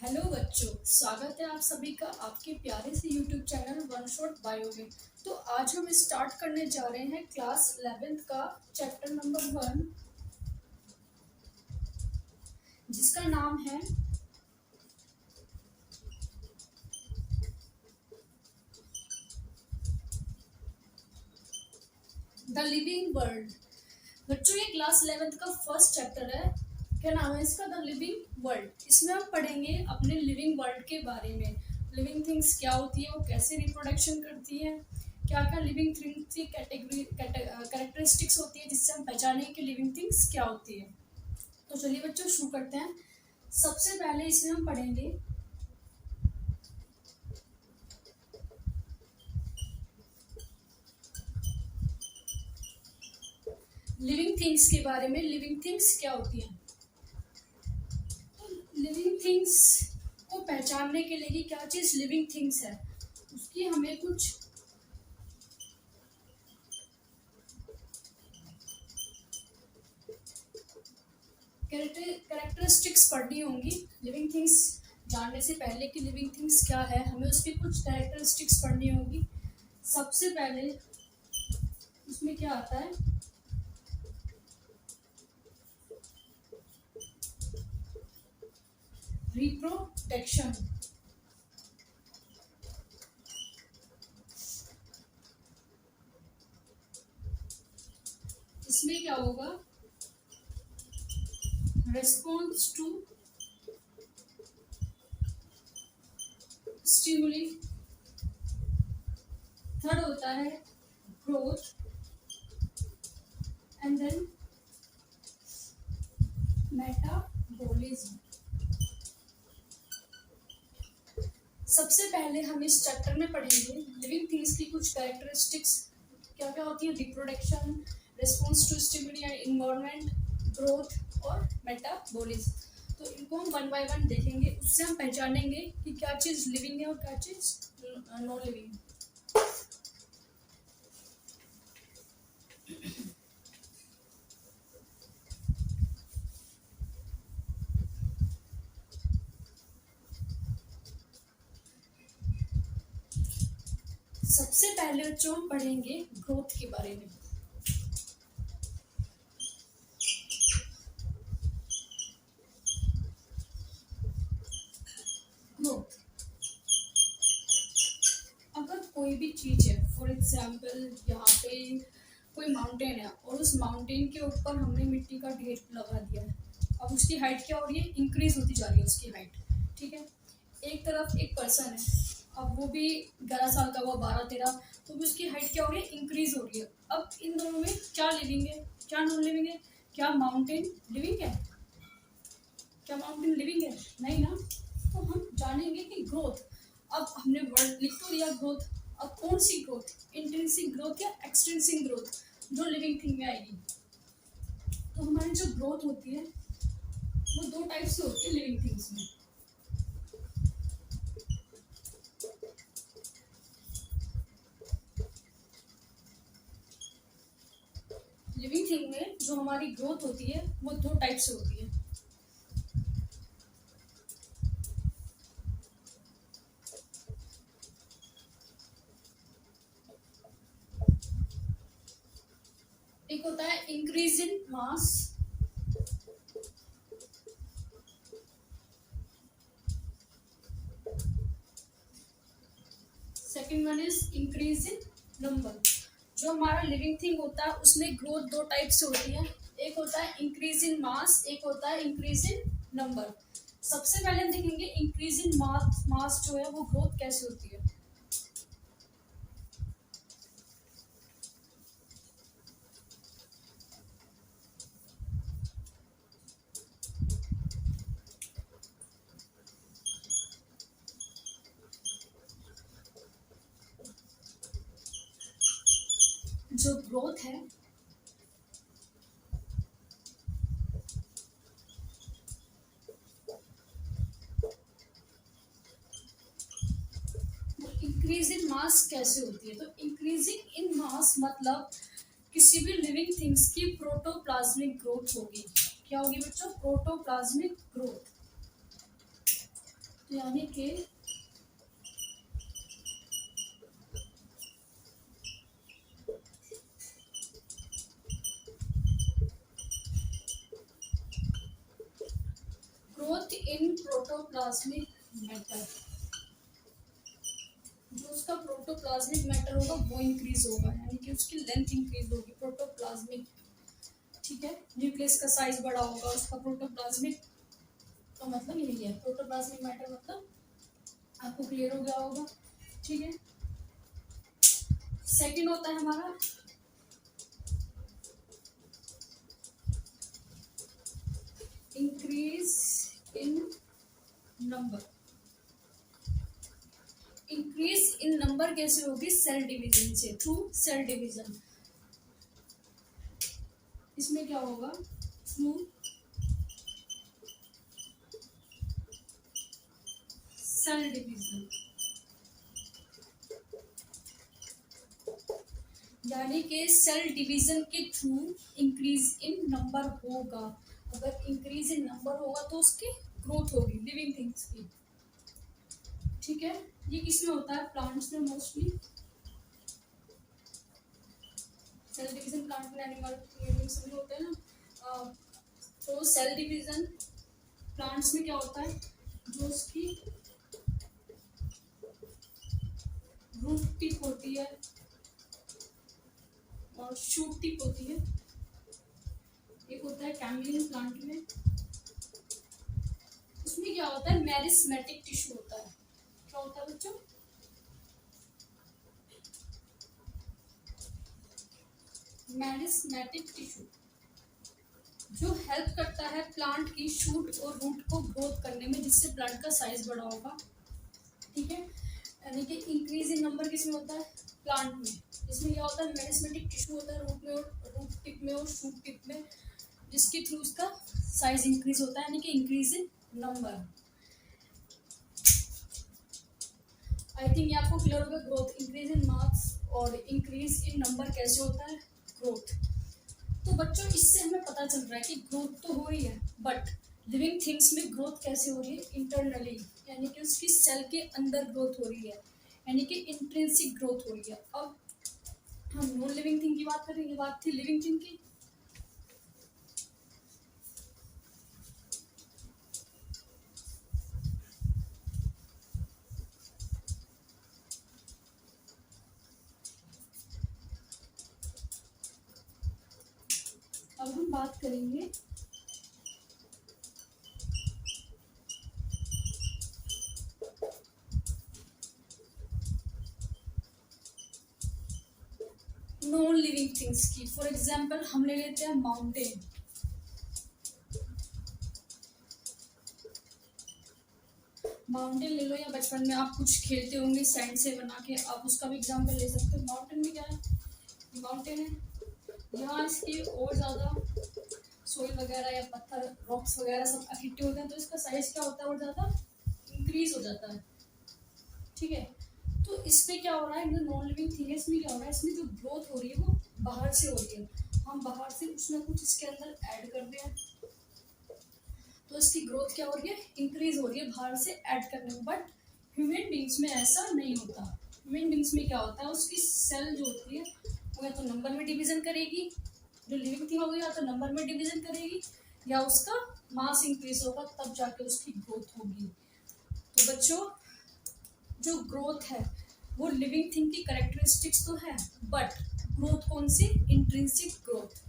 Hello बच्चों, स्वागत है आप सभी का आपके प्यारे से YouTube channel one shot bio में। तो आज हम स्टार्ट करने जा रहे हैं क्लास 11th का चैप्टर नंबर 1, जिसका नाम है द लिविंग वर्ल्ड। बच्चों, ये क्लास 11th का फर्स्ट चैप्टर है। क्या नाम है इसका? The living world. इसमें हम पढ़ेंगे अपने लिविंग वर्ल्ड के बारे में। लिविंग थिंग्स क्या होती है, वो कैसे रिप्रोडक्शन करती है, क्या क्या लिविंग थिंग्स की कैरेक्टरिस्टिक्स होती है जिससे हम पहचानेंगे कि लिविंग थिंग्स क्या होती है। तो चलिए बच्चों शुरू करते हैं। सबसे पहले इसमें हम पढ़ेंगे लिविंग थिंग्स के बारे में। लिविंग थिंग्स क्या होती हैं? लिविंग थिंग्स को पहचानने के लिए कि क्या चीज लिविंग थिंग्स है, उसकी हमें कुछ कैरेक्टरिस्टिक्स पढ़नी होंगी। लिविंग थिंग्स जानने से पहले कि लिविंग थिंग्स क्या है, हमें उसकी कुछ कैरेक्टरिस्टिक्स पढ़नी होगी। सबसे पहले उसमें क्या आता है? रिप्रोडक्शन। इसमें क्या होगा? Response to stimuli. थर्ड होता है ग्रोथ एंड देन मेटाबॉलिज्म। सबसे पहले हम इस चैप्टर में पढ़ेंगे लिविंग थिंग्स की कुछ कैरेक्टरिस्टिक्स क्या क्या होती है। Reproduction, response to stimuli and environment, growth और मेटाबॉलिज्म। तो इनको हम वन बाय वन देखेंगे, उससे हम पहचानेंगे कि क्या चीज़ लिविंग है और क्या चीज़ नॉन लिविंग। सबसे पहले बच्चों हम पढ़ेंगे ग्रोथ के बारे में। ग्रोथ, अगर कोई भी चीज है, फॉर एग्जाम्पल यहाँ पे कोई माउंटेन है और उस माउंटेन के ऊपर हमने मिट्टी का ढेर लगा दिया है। अब उसकी हाइट क्या हो रही है? इंक्रीज होती जा रही है उसकी हाइट। ठीक है, एक तरफ एक पर्सन है, अब वो भी 11 साल का हुआ, 12-13, तो भी उसकी हाइट क्या हो रही है? इंक्रीज हो रही है। अब इन दोनों में क्या लिविंग है, क्या नॉन लिविंग है? क्या माउंटेन लिविंग है? क्या माउंटेन लिविंग है? नहीं ना। तो हम जानेंगे कि ग्रोथ, अब हमने वर्ड लिख तो दिया ग्रोथ, अब कौन सी ग्रोथ? इंट्रिंसिक ग्रोथ या एक्सट्रिंसिक ग्रोथ जो लिविंग थिंग में आएगी। तो हमारी जो ग्रोथ होती है वो दो टाइप से होती है लिविंग थिंग्स में। लिविंग थिंग में जो हमारी ग्रोथ होती है वो दो टाइप से होती है। एक होता है increase in mass, second one is increase in number. जो हमारा लिविंग थिंग होता है उसमें ग्रोथ दो टाइप से होती है। एक होता है इंक्रीज इन मास, एक होता है इंक्रीज इन नंबर। सबसे पहले हम देखेंगे इंक्रीज इन मास जो है वो ग्रोथ कैसे होती है। जो ग्रोथ है इंक्रीज इन मास कैसे होती है? तो इंक्रीजिंग इन मास मतलब किसी भी लिविंग थिंग्स की प्रोटोप्लाज्मिक ग्रोथ होगी। क्या होगी बच्चों? Protoplasmic growth. यानी कि ग्रोथ इन प्रोटोप्लाज्मिक मैटर, जो उसका प्रोटोप्लाज्मिक मैटर होगा वो इंक्रीज होगा, यानी कि उसकी लेंथ इंक्रीज होगी प्रोटोप्लाज्मिक, ठीक है। न्यूक्लियस का साइज बड़ा होगा, उसका प्रोटोप्लाज्मिक का मतलब यही है, प्रोटोप्लाज्मिक मैटर मतलब आपको क्लियर हो गया होगा, ठीक है। सेकंड होता है हमारा increase in number. Increase in number कैसे होगी? सेल डिवीजन से, थ्रू सेल डिवीजन। इसमें क्या होगा? थ्रू सेल डिवीजन, यानी कि सेल डिवीजन के थ्रू इंक्रीज इन नंबर होगा। अगर इंक्रीज इन नंबर होगा तो उसकी ग्रोथ होगी लिविंग थिंग्स की, ठीक है। ये किसमें होता है? प्लांट्स में मोस्टली। सेल डिवीजन प्लांट में, एनिमल में होता है ना। तो सेल डिवीजन प्लांट्स में क्या होता है? जो उसकी रूट टिप होती है और शूट टिप होती है। एक होता है कैमलिन प्लांट में, उसमें क्या होता है? मेरिस्मेटिक टिश्यू होता है। क्या होता है बच्चों? मेरिस्मेटिक टिश्यू, जो हेल्प करता है प्लांट की शूट और रूट को ग्रोथ करने में, जिससे प्लांट का साइज बड़ा होगा, ठीक है। यानी कि इंक्रीज इन नंबर किसमें होता है? प्लांट में। इसमें क्या होता है? मेरिस्मेटिक टिश्यू होता है रूट में और रूट टिप में और शूट टिप में, जिसके थ्रू उसका साइज इंक्रीज होता है, यानी कि increase in number. I think ये आपको क्लियर होगा। ग्रोथ, इंक्रीज इन मास और इंक्रीज इन नंबर कैसे होता है? ग्रोथ। तो बच्चों इससे हमें पता चल रहा है कि ग्रोथ तो हो रही है, बट लिविंग थिंग्स में ग्रोथ कैसे हो रही है? इंटरनली, यानी कि उसकी सेल के अंदर ग्रोथ हो रही है, यानी कि इंट्रिंसिक ग्रोथ हो रही है। अब हम नॉन लिविंग थिंग की बात करें, ये बात थी लिविंग थिंग की। अब हम बात करेंगे नॉन लिविंग थिंग्स की। फॉर एग्जाम्पल हम ले लेते हैं माउंटेन। माउंटेन ले लो, या बचपन में आप कुछ खेलते होंगे सैंड से बना के, आप उसका भी एग्जाम्पल ले सकते हो। माउंटेन में क्या है? माउंटेन है, यहाँ इसकी और ज़्यादा सोइल वगैरह या पत्थर रॉक्स वगैरह सब इकट्ठे होते हैं, तो इसका साइज क्या होता है? और ज़्यादा इंक्रीज हो जाता है, ठीक है। तो इसमें क्या हो रहा है? नॉन लिविंग थिंग है, इसमें क्या हो रहा है? इसमें जो ग्रोथ हो रही है वो बाहर से हो रही है। हम बाहर से कुछ ना कुछ इसके अंदर ऐड कर रहे हैं, तो इसकी ग्रोथ क्या हो रही है? इंक्रीज हो रही है बाहर से ऐड करने में। बट ह्यूमन बींग्स में ऐसा नहीं होता। ह्यूमन बींग्स में क्या होता है? उसकी सेल जो होती है वो या तो नंबर में डिवीजन करेगी, जो लिविंग थिंग होगी, या तो नंबर में डिवीजन करेगी, या उसका मास इंक्रीज होगा, तब जाके उसकी ग्रोथ होगी। तो बच्चों जो ग्रोथ है वो लिविंग थिंग की कैरेक्टरिस्टिक्स तो है, बट ग्रोथ कौन सी? Intrinsic growth.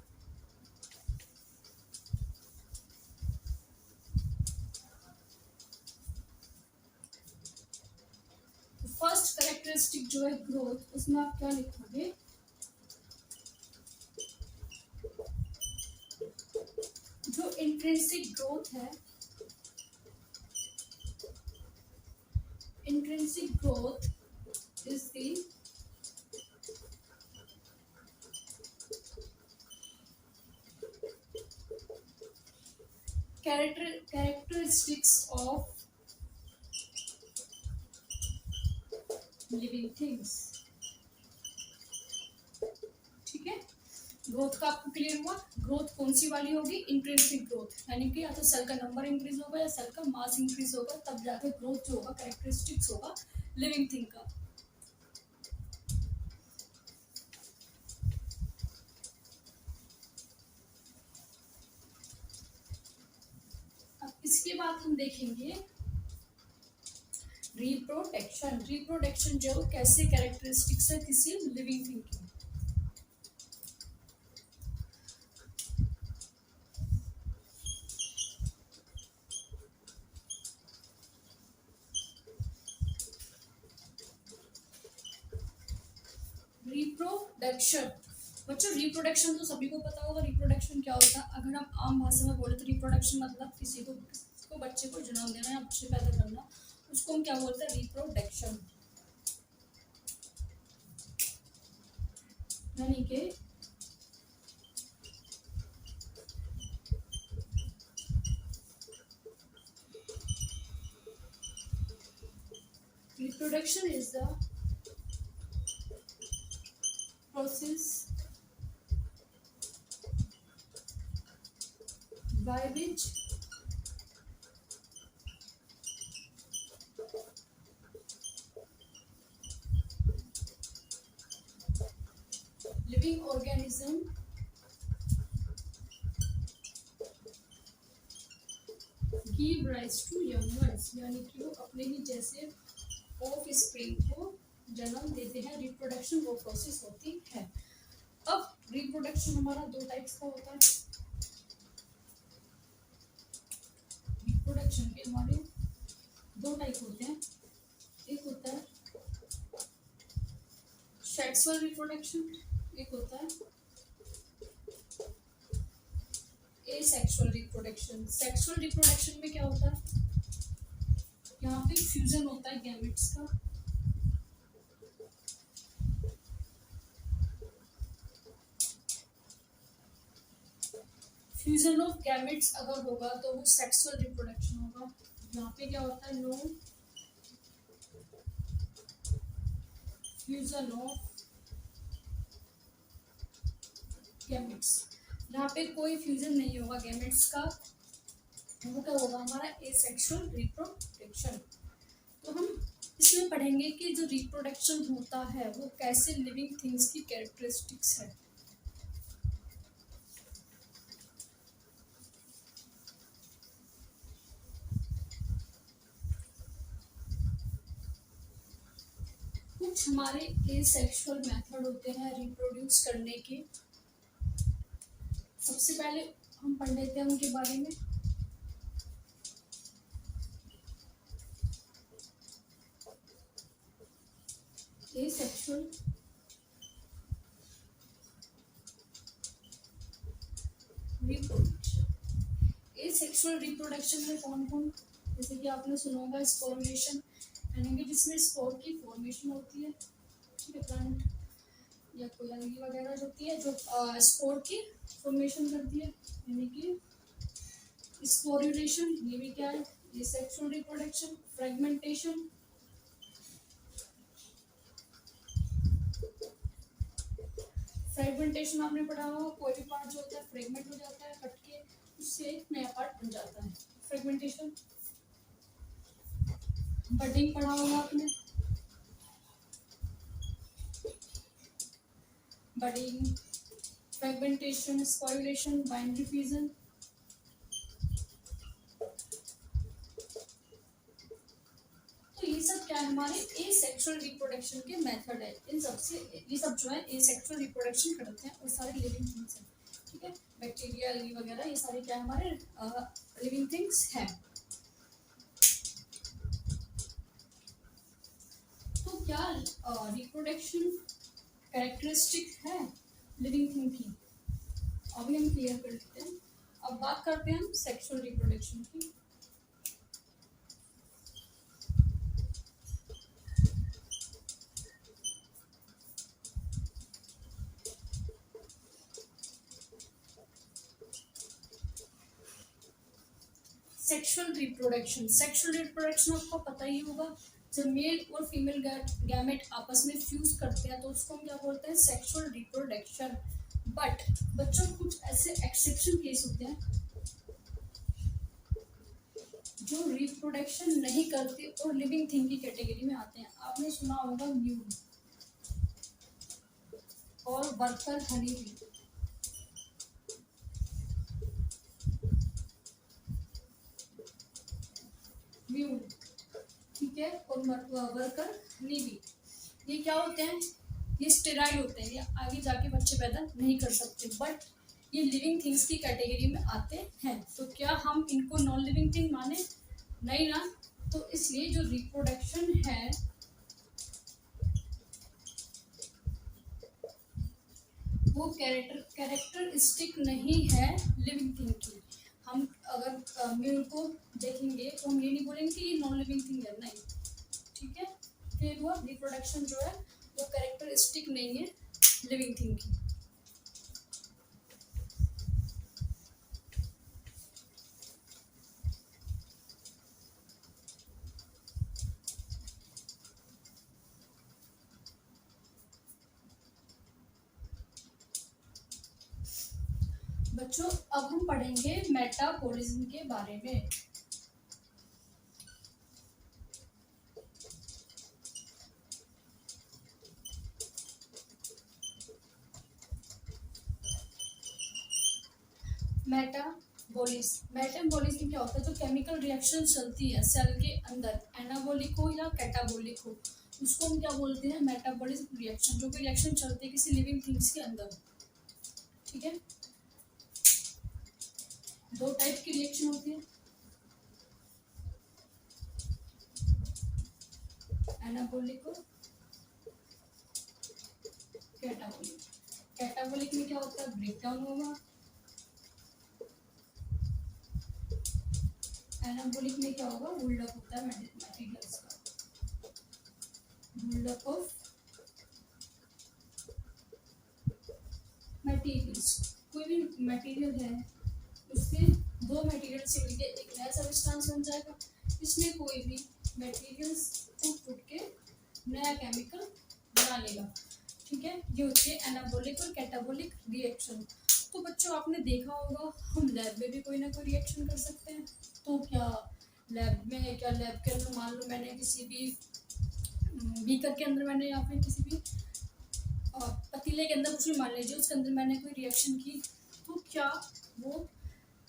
फर्स्ट कैरेक्टरिस्टिक जो है ग्रोथ, उसमें आप क्या लिखोगे? जो इंट्रिंसिक ग्रोथ है, intrinsic growth is the characteristics of living things, ठीक है। ग्रोथ का आपको क्लियर हुआ। ग्रोथ कौन सी वाली होगी? इंट्रिंसिक ग्रोथ, यानी कि या तो सेल का नंबर इंक्रीज होगा या सेल का मास इंक्रीज होगा, तब जाके ग्रोथ जो होगा कैरेक्टरिस्टिक्स होगा लिविंग थिंग का। अब इसके बाद हम देखेंगे रिप्रोडक्शन। रिप्रोडक्शन जो कैसे कैरेक्टरिस्टिक्स है किसी लिविंग थिंग की। रिप्रोडक्शन, बच्चों रिप्रोडक्शन तो सभी को पता होगा रिप्रोडक्शन क्या होता है। अगर हम आम भाषा में बोले तो रिप्रोडक्शन मतलब किसी को बच्चे को जन्म देना या बच्चे पैदा करना, उसको हम क्या बोलते हैं? रिप्रोडक्शन। यानी कि reproduction is the process by which living organism give rise to young ones, यानी कि वो अपने ही जैसे ऑफ स्प्रिंग को जन्म देते हैं। रिप्रोडक्शन वो प्रोसेस होती है। अब रिप्रोडक्शन हमारा दो टाइप्स का होता है। रिप्रोडक्शन के हमारे दो टाइप होते हैं। एक होता है सेक्सुअल रिप्रोडक्शन, एक होता है एसेक्सुअल रिप्रोडक्शन। सेक्सुअल रिप्रोडक्शन में क्या होता है? यहाँ पे फ्यूजन होता है गैमेट्स का। फ्यूजन ऑफ गैमेट्स अगर होगा तो वो सेक्सुअल रिप्रोडक्शन होगा। यहाँ पे क्या होता है? नो फ्यूजन ऑफ गैमेट्स, यहाँ पे कोई फ्यूजन नहीं होगा गैमेट्स का, वो क्या होगा? हमारा एसेक्सुअल रिप्रोडक्शन। तो हम इसमें पढ़ेंगे कि जो रिप्रोडक्शन होता है वो कैसे लिविंग थिंग्स की कैरेक्टरिस्टिक्स है। कुछ हमारे एसेक्सुअल मेथड होते हैं रिप्रोड्यूस करने के। सबसे पहले हम पढ़ लेते हैं उनके बारे में। Asexual reproduction. एसेक्सुअल रिप्रोडक्शन में कौन कौन, जैसे कि आपने सुना होगा स्पोर्मेशन, यानी कि जिसमें स्पोर की फॉर्मेशन होती है, ठीक है, प्लांट या कोई अलगी वगैरह होती है जो स्पोर की फॉर्मेशन करती है, यानी कि स्पोरुलेशन। ये भी क्या है? ये सेक्सुअल रिप्रोडक्शन। फ्रेगमेंटेशन, फ्रेगमेंटेशन आपने पढ़ा होगा, कोई भी पार्ट जो होता है फ्रेगमेंट हो जाता है, कट के उससे एक नया पार्ट बन जाता है, फ्रेगमेंटेशन। बडिंग पढ़ा होगा आपने, बडिंग, फ्रेगमेंटेशन, स्पॉइलेशन, बाइनरी फ्यूजन। तो ये सब क्या है? हमारे एसेक्सुअल रिप्रोडक्शन के मेथड है। इन सब से ये सब जो है एसेक्सुअल रिप्रोडक्शन करते हैं और सारे लिविंग थिंग्स हैं, ठीक है। बैक्टीरिया, एल्गी वगैरह ये सारे क्या है? हमारे लिविंग थिंग्स हैं। तो क्या रिप्रोडक्शन कैरेक्टरिस्टिक है लिविंग थिंग की? अभी हम क्लियर कर लेते हैं। अब बात करते हैं हम सेक्सुअल रिप्रोडक्शन की। सेक्सुअल रिप्रोडक्शन, सेक्सुअल रिप्रोडक्शन आपको पता ही होगा, जब मेल और फीमेल गैमेट आपस में फ्यूज करते हैं तो उसको हम क्या बोलते हैं? Sexual reproduction. बट बच्चों कुछ ऐसे एक्सेप्शन केस होते हैं जो रिप्रोडक्शन नहीं करते और लिविंग थिंग की कैटेगरी में आते हैं। आपने सुना होगा म्यूल और वर्कर हनी बी। म्यूल, ठीक है, और वर्कर हनी बी, ये क्या होते हैं? ये स्टेराइल होते हैं, ये आगे जाके बच्चे पैदा नहीं कर सकते, बट ये लिविंग थिंग्स की कैटेगरी में आते हैं। तो क्या हम इनको नॉन लिविंग थिंग माने? नहीं ना। तो इसलिए जो रिप्रोडक्शन है वो कैरेक्टरिस्टिक नहीं है लिविंग थिंग की। हम अगर म्यूल को देखेंगे तो हम ये नहीं बोलेंगे कि ये नॉन लिविंग थिंग है, नहीं, ठीक है। फिर वो रिप्रोडक्शन जो है वो कैरेक्टरिस्टिक नहीं है लिविंग थिंग की। बच्चों अब हम पढ़ेंगे मेटाबॉलिज्म के बारे में। मेटाबॉलिज्म क्या होता है? जो केमिकल रिएक्शन चलती है सेल के अंदर, एनाबॉलिक हो या कैटाबॉलिक हो, उसको हम क्या बोलते हैं? Metabolism reaction. जो भी रिएक्शन चलती है किसी लिविंग थिंग्स के अंदर, ठीक है। दो टाइप की रिएक्शन होती है, एनाबॉलिक और कैटाबॉलिक। कैटाबॉलिक में क्या होता है? ब्रेकडाउन होगा। एनाबॉलिक में क्या होगा? बिल्डअप होता है मटेरियल्स का, बिल्डअप ऑफ मटेरियल्स। कोई भी मटेरियल है उसके दो मटेरियल से मिलके एक नया सब्सटेंस बन जाएगा। इसमें कोई भी मटेरियल्स को टूट के नया केमिकल बना लेगा, ठीक है। ये होती है एनाबॉलिक और कैटाबॉलिक रिएक्शन। तो बच्चों आपने देखा होगा हम लैब में भी कोई ना कोई रिएक्शन कर सकते हैं। तो क्या लैब में है? क्या लैब के अंदर मान लो मैंने किसी भी बीकर के अंदर मैंने या फिर किसी भी पतीले के अंदर कुछ भी मान लीजिए, उसके अंदर मैंने कोई रिएक्शन की, तो क्या वो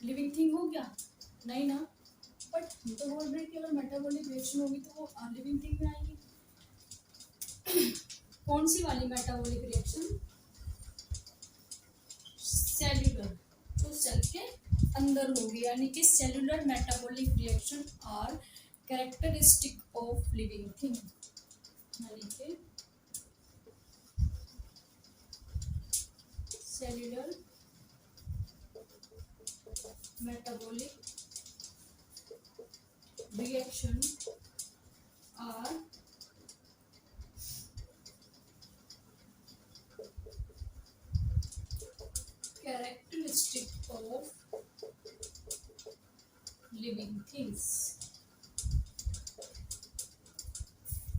लिविंग थिंग हो गया? नहीं ना। बट हम तो बोल रहे हैं कि अगर मेटाबॉलिक रिएक्शन होगी तो वो लिविंग थिंग में आएगी। कौन सी वाली मेटाबॉलिक रिएक्शन? सेल्यूलर, जो सेल के अंदर होगी, यानी कि cellular metabolic reaction are characteristic of living thing, यानी कि cellular metabolic reaction are characteristic of living things.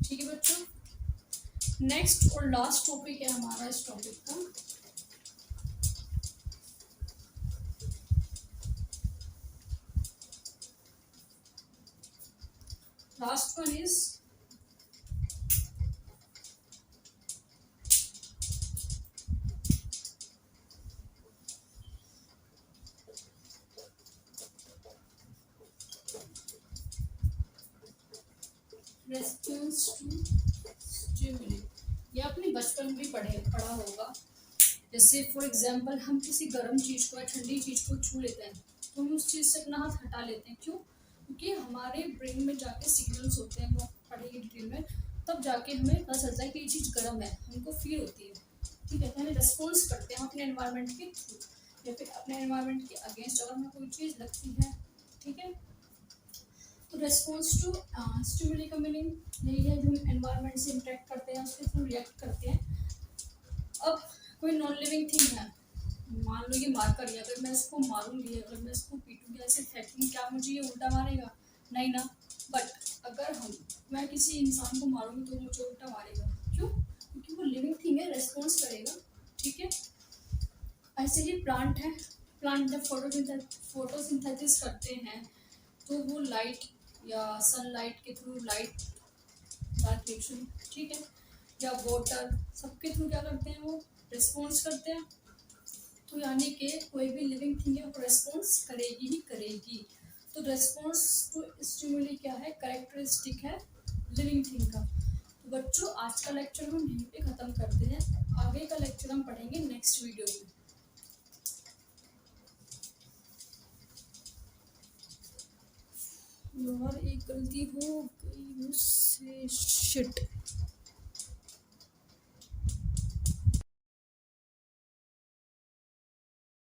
ठीक है बच्चों, नेक्स्ट और लास्ट टॉपिक है हमारा इस टॉपिक का, last one is response to stimuli. ये आपने बचपन में भी पढ़ा होगा। जैसे फॉर एग्जांपल हम किसी गर्म चीज़ को या ठंडी चीज़ को छू लेते हैं तो हम उस चीज़ से अपना हाथ हटा लेते हैं। क्यों? क्योंकि हमारे ब्रेन में जाके सिग्नल्स होते हैं, वो पढ़ेंगे डिटेल में, तब जाके हमें पता चलता है कि ये चीज़ गर्म है, हमको फील होती है, ठीक है। हमें रिस्पॉन्स करते हैं अपने एनवायरनमेंट के थ्रू या फिर अपने एनवायरनमेंट के अगेंस्ट अगर हमें कोई चीज़ लगती है, ठीक है। तो रेस्पॉन्स टू स्टिमुली का मीनिंग यही है, जो हम एनवायरनमेंट से इंटरेक्ट करते हैं उसके थ्रू रिएक्ट करते हैं। अब कोई नॉन लिविंग थिंग है, मान लो ये मार कर, अगर मैं इसको मारूंगी, अगर मैं इसको पीटूंगी, ऐसे फेंकूंगी, क्या मुझे ये उल्टा मारेगा? नहीं ना। बट अगर मैं किसी इंसान को मारूंगी तो मुझे उल्टा मारेगा। क्यों? क्योंकि वो लिविंग थिंग है, रेस्पॉन्स करेगा, ठीक है। ऐसे ही प्लांट है, प्लांट जब फोटोसिंथेसिस करते हैं तो वो लाइट या सनलाइट के थ्रू लाइट डार्क रिएक्शन, ठीक है, या वाटर, सबके थ्रू क्या करते हैं, वो रिस्पॉन्स करते हैं। तो यानी कि कोई भी लिविंग थिंग है वो रेस्पॉन्स करेगी ही करेगी। तो रेस्पॉन्स टू स्टिमुली क्या है, कैरेक्टरिस्टिक है लिविंग थिंग का। तो बच्चों आज का लेक्चर हम यहीं पे ख़त्म करते हैं, आगे का लेक्चर हम पढ़ेंगे नेक्स्ट वीडियो में। यार एक गलती हो गई मुझसे, शिट।